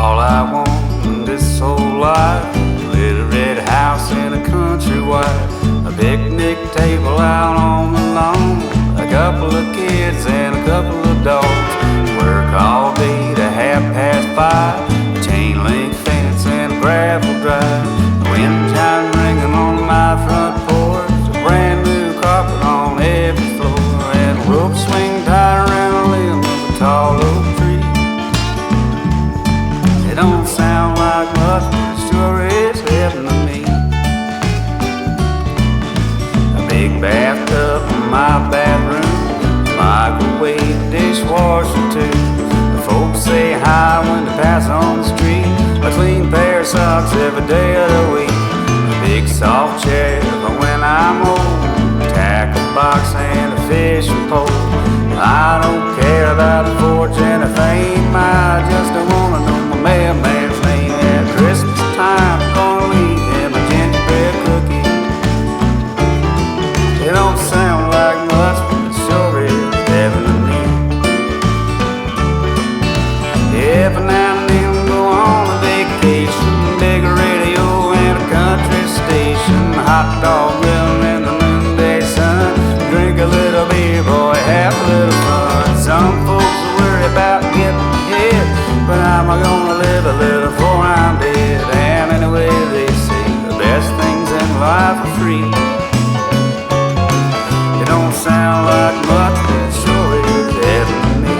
All I want in this whole life, a little red house and a country wife, a picnic table out on the lawn, a couple of kids and a couple of dogs. Work all day to 5:30, a chain link fence and a gravel drive, the wind chime ringing on my front porch, a brand new carpet on every floor, and a rope swing tied around a limb of a tall oak tree. It don't sound like much, but it sure is heaven to me. A big bathtub in my bathroom, microwave, dishwasher too. The folks say hi when they pass on the street, a clean pair of socks every day of the week. A big soft chair for when I'm old, a tackle box and a fishing pole. I don't care about a fortune or fame, I just don't wanna know my mailman's name. At Christmas time, I'm gonna leave him a gingerbread cookie. It don't sound like much, but it sure is heaven to me. Every now and then we go on a vacation, big radio and a country station, hot dog grilling in the noonday sun, drink a little beer, boy, have a little fun. Some folks worry about getting hit, but I'm gonna live a little before I'm dead. And anyway they say the best things in life are free. It don't sound like much, but it sure is heaven to me.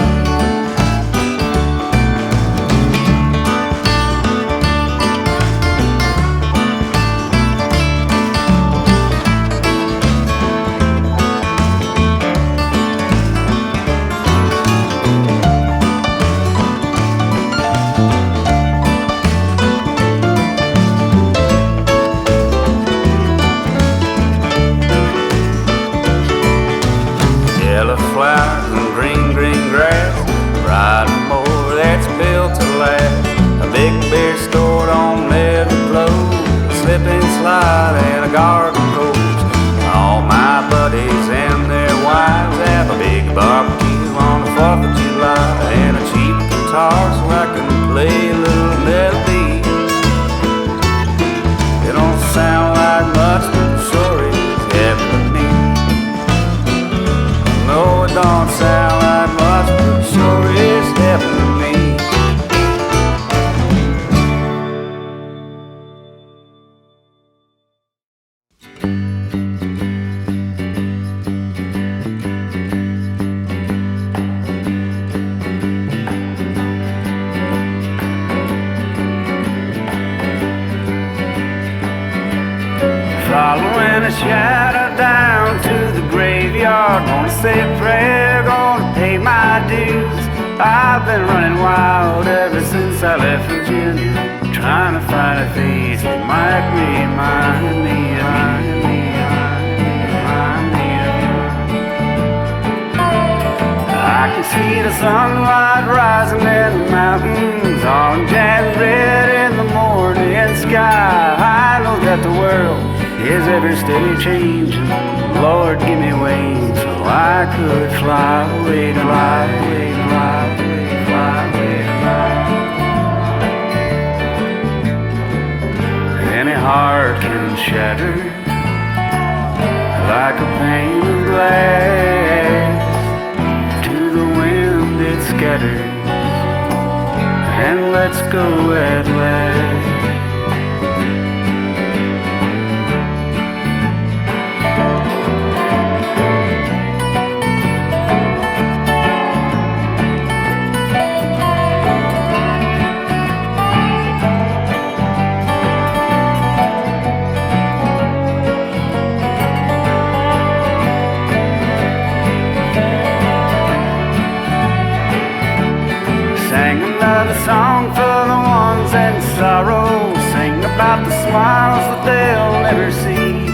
Yellow flowers and green, green grass, riding mower that's built to last, a big beer stored on every clothes, a slip and slide and a garden hose. All my buddies and their wives have a big barbecue on the 4th of July, and a cheap guitar so I can play a little melody. It don't sound like much, but it sure is heaven to me. No, it don't sound like much, but it sure is heaven to me. Following a shadow down to the graveyard, gonna say a prayer, gonna pay my dues. I've been running wild ever since I left Virginia, trying to find a face that might remind me of you. I can see the sunlight rising in the mountains, orange and red in the morning sky. I know that the world is ever steady changing. Lord, give me wings so I could fly away, fly away, fly away, fly away, fly. Any heart can shatter like a pane of glass. To the wind it scatters and lets go at last. A song for the ones in sorrow, sing about the smiles that they'll never see,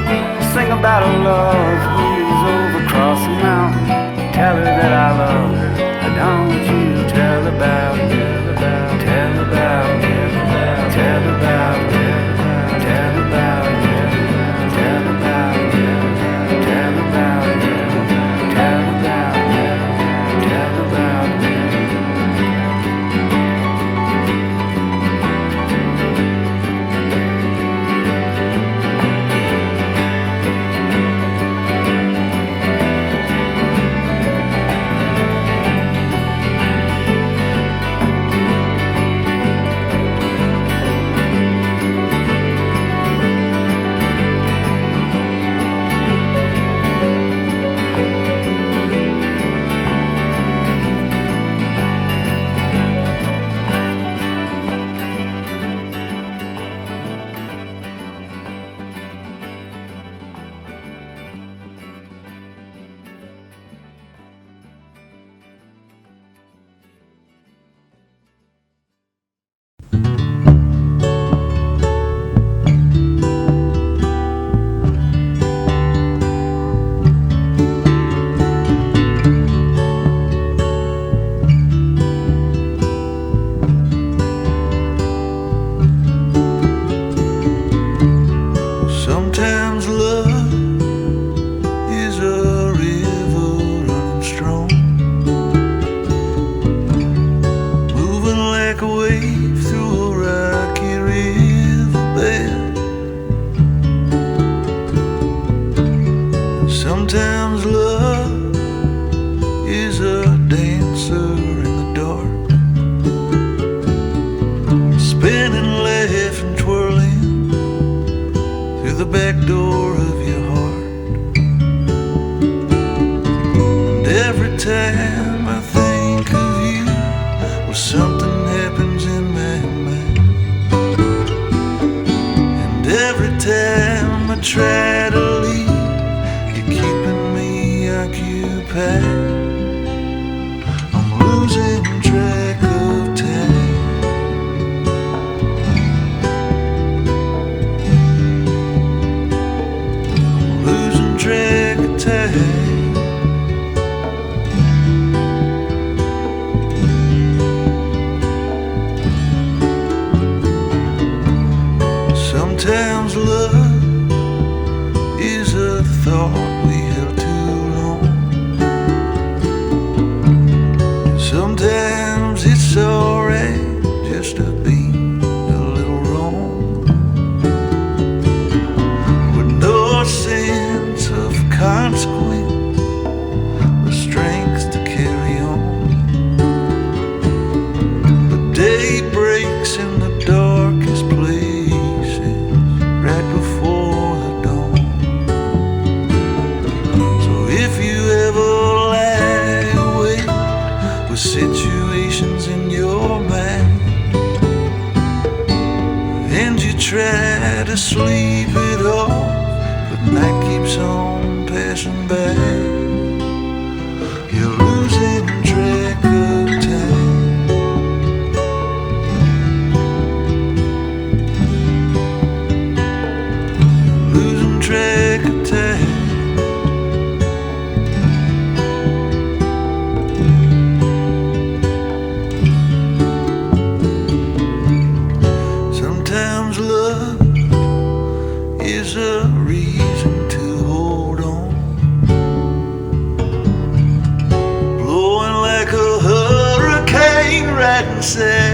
sing about a love who's over across the mountain, tell her that I love her. Don't you tell about, tell about, tell about, tell about, tell about, tell about, tell about, tell about, tell about, tell about. time I think of you, well, something happens in my mind. And every time I try to leave, you're keeping me occupied. I'm losing track of time. I'm losing track of time. Sometimes love is a thought we held too long. Sometimes it's alright just to be a little wrong, with no sense of consequence, the strength to carry on. The day breaks in the darkest place right before the dawn. So if you ever lie awake with situations in your mind, and you try to sleep it off, but night keeps on passing by, you're losing track of time. Losing track of time. Sometimes love is a reason to hold on, blowing like a hurricane right inside